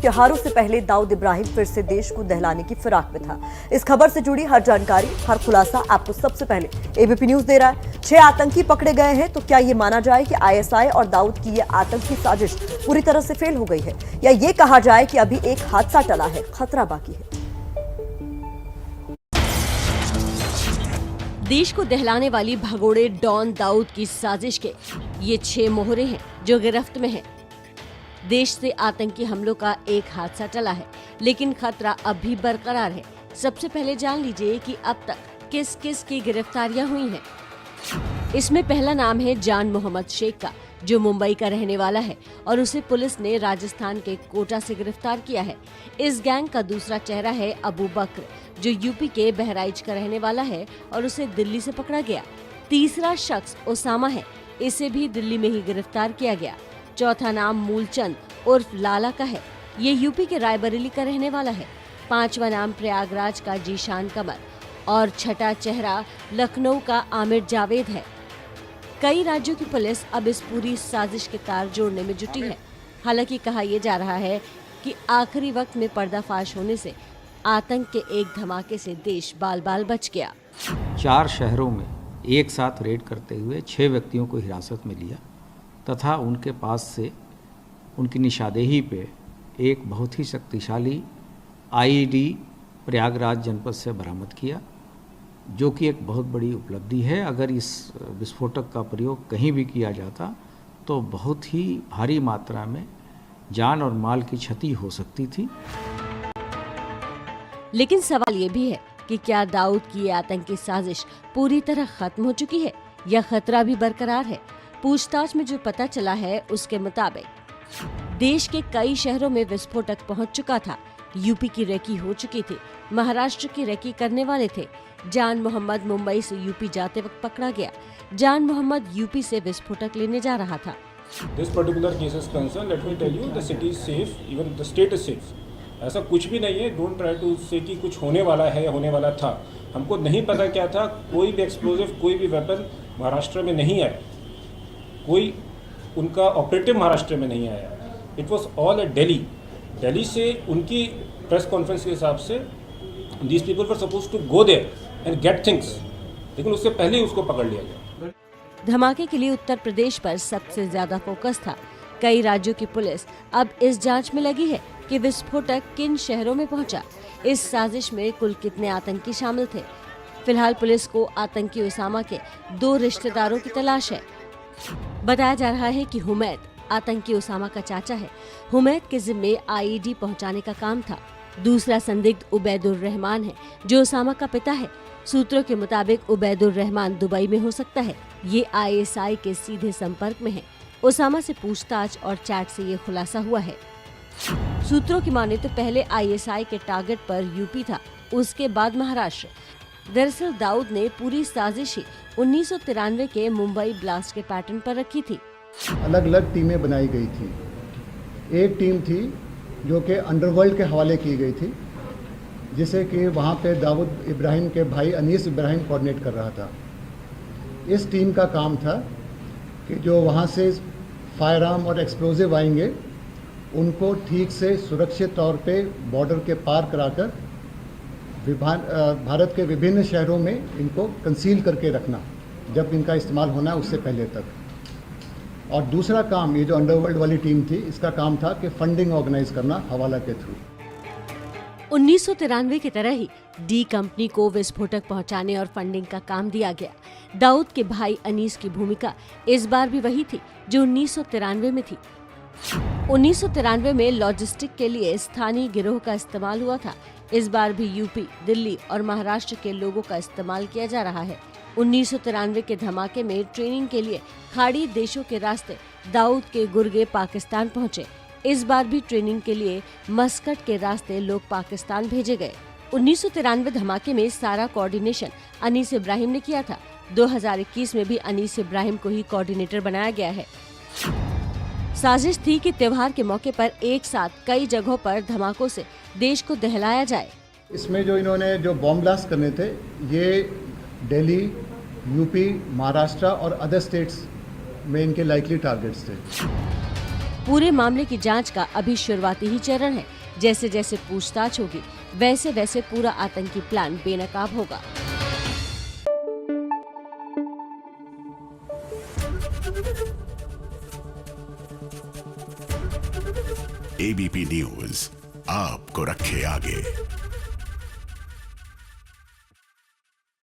त्योहारों से पहले दाऊद इब्राहिम फिर से देश को दहलाने की फिराक में था। इस खबर से जुड़ी हर जानकारी, हर खुलासा आपको सबसे पहले एबीपी न्यूज दे रहा है। 6 आतंकी पकड़े गए हैं, तो क्या ये माना जाए कि आईएसआई और दाऊद की ये आतंकी साजिश पूरी तरह से फेल हो गई है, या ये कहा जाए कि अभी एक हादसा टला है, खतरा बाकी है? देश को दहलाने वाली भगोड़े डॉन दाऊद की साजिश के ये 6 मोहरे हैं जो गिरफ्त में हैं। देश से आतंकी हमलों का एक हादसा टला है, लेकिन खतरा अब भी बरकरार है। सबसे पहले जान लीजिए कि अब तक किस किस की गिरफ्तारियां हुई हैं। इसमें पहला नाम है जान मोहम्मद शेख का, जो मुंबई का रहने वाला है और उसे पुलिस ने राजस्थान के कोटा से गिरफ्तार किया है। इस गैंग का दूसरा चेहरा है अबू बकर, जो यूपी के बहराइच का रहने वाला है और उसे दिल्ली से पकड़ा गया। तीसरा शख्स ओसामा है, इसे भी दिल्ली में ही गिरफ्तार किया गया। चौथा नाम मूलचंद उर्फ लाला का है, ये यूपी के रायबरेली का रहने वाला है। पांचवा नाम प्रयागराज का जीशान कमर और छठा चेहरा लखनऊ का आमिर जावेद है। कई राज्यों की पुलिस अब इस पूरी साजिश के तार जोड़ने में जुटी है। हालांकि कहा यह जा रहा है कि आखिरी वक्त में पर्दाफाश होने से आतंक के एक धमाके से देश बाल बाल बच गया। 4 शहरों में एक साथ रेड करते हुए 6 व्यक्तियों को हिरासत में लिया तथा उनके पास से उनकी निशानदेही पे एक बहुत ही शक्तिशाली आईईडी प्रयागराज जनपद से बरामद किया, जो कि एक बहुत बड़ी उपलब्धि है। अगर इस विस्फोटक का प्रयोग कहीं भी किया जाता तो बहुत ही भारी मात्रा में जान और माल की क्षति हो सकती थी। लेकिन सवाल ये भी है कि क्या दाऊद की ये आतंकी साजिश पूरी तरह खत्म हो चुकी है या खतरा भी बरकरार है? पूछताछ में जो पता चला है उसके मुताबिक देश के कई शहरों में विस्फोटक पहुंच चुका था। यूपी की रेकी हो चुकी थी, महाराष्ट्र की रेकी करने वाले थे। जान मोहम्मद मुंबई से यूपी जाते वक्त पकड़ा गया। जान मोहम्मद यूपी से विस्फोटक लेने जा रहा था। This particular case is concerned, let me tell you, the city is safe, even the state is safe. ऐसा कुछ भी नहीं है। डोंट ट्राई टू से कि कुछ होने वाला है या होने वाला था। हमको नहीं पता क्या था। कोई भी एक्सप्लोजिव, कोई भी वेपन महाराष्ट्र में नहीं आया, कोई उनका ऑपरेटिव महाराष्ट्र में नहीं आया। It was all at Delhi. Delhi से उनकी प्रेस कॉन्फ्रेंस के हिसाब से these people were suppose to go there and get things, लेकिन उससे पहले ही उसको पकड़ लिया गया। धमाके के लिए उत्तर प्रदेश पर सबसे ज्यादा फोकस था। कई राज्यों की पुलिस अब इस जांच में लगी है कि विस्फोटक किन शहरों में पहुंचा, इस साजिश में कुल कितने आतंकी शामिल थे। फिलहाल पुलिस को आतंकी ओसामा के 2 रिश्तेदारों की तलाश है। बताया जा रहा है कि हुमैद आतंकी ओसामा का चाचा है। हुमैद के जिम्मे आईईडी पहुंचाने का काम था। दूसरा संदिग्ध उबैदुर रहमान है, जो ओसामा का पिता है। सूत्रों के मुताबिक उबैदुर रहमान दुबई में हो सकता है। ये आईएसआई के सीधे संपर्क में है। ओसामा से पूछताछ और चैट से ये खुलासा हुआ है। सूत्रों की माने तो पहले आईएसआई के टारगेट पर यूपी था, उसके बाद महाराष्ट्र। दरअसल दाऊद ने पूरी साजिश ही 1993 के मुंबई ब्लास्ट के पैटर्न पर रखी थी। अलग अलग टीमें बनाई गई थी। एक टीम थी जो कि अंडरवर्ल्ड के हवाले की गई थी, जिसे कि वहाँ पे दाऊद इब्राहिम के भाई अनीस इब्राहिम कोऑर्डिनेट कर रहा था। इस टीम का काम था कि जो वहाँ से फायर आर्म और एक्सप्लोजिव आएंगे, उनको ठीक से सुरक्षित तौर पे बॉर्डर के पार कराकर भारत के विभिन्न शहरों में इनको कंसील करके रखना, जब इनका इस्तेमाल होना है उससे पहले तक। और दूसरा काम, ये जो अंडरवर्ल्ड वाली टीम थी, इसका काम था कि फंडिंग ऑर्गेनाइज करना हवाला के थ्रू। 1993 की तरह ही डी कंपनी को विस्फोटक पहुंचाने और फंडिंग का काम दिया गया। दाऊद के भाई अनीस की भूमिका इस बार भी वही थी जो 1993 में थी। 1993 में लॉजिस्टिक के लिए स्थानीय गिरोह का इस्तेमाल हुआ था। इस बार भी यूपी, दिल्ली और महाराष्ट्र के लोगों का इस्तेमाल किया जा रहा है। 1993 के धमाके में ट्रेनिंग के लिए खाड़ी देशों के रास्ते दाऊद के गुर्गे पाकिस्तान पहुंचे। इस बार भी ट्रेनिंग के लिए मस्कट के रास्ते लोग पाकिस्तान भेजे गए। 1993 धमाके में सारा कोऑर्डिनेशन अनीस इब्राहिम ने किया था। 2021 में भी अनीस इब्राहिम को ही कोऑर्डिनेटर बनाया गया है। साजिश थी कि त्योहार के मौके पर एक साथ कई जगहों पर धमाकों से देश को दहलाया जाए। इसमें जो इन्होंने जो बॉम्ब ब्लास्ट करने थे, ये दिल्ली, यूपी, महाराष्ट्र और अदर स्टेट्स में इनके लाइकली टारगेट्स थे। पूरे मामले की जांच का अभी शुरुआती ही चरण है। जैसे जैसे पूछताछ होगी वैसे वैसे पूरा आतंकी प्लान बेनकाब होगा। एबीपी न्यूज आपको रखे आगे।